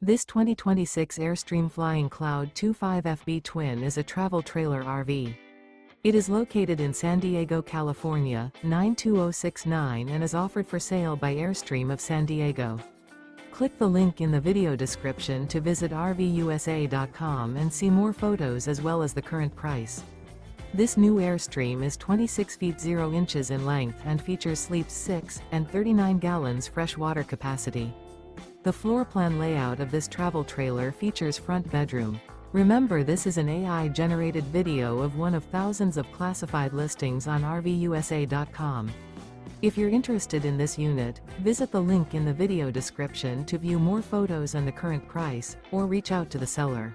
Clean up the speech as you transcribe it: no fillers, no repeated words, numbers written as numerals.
This 2026 Airstream Flying Cloud 25FB Twin is a travel trailer RV. It is located in San Diego, California, 92069 and is offered for sale by Airstream of San Diego. Click the link in the video description to visit RVUSA.com and see more photos as well as the current price. This new Airstream is 26 feet 0 inches in length and features sleeps 6 and 39 gallons fresh water capacity. The floor plan layout of this travel trailer features front bedroom. Remember, this is an AI-generated video of one of thousands of classified listings on RVUSA.com. If you're interested in this unit, visit the link in the video description to view more photos and the current price, or reach out to the seller.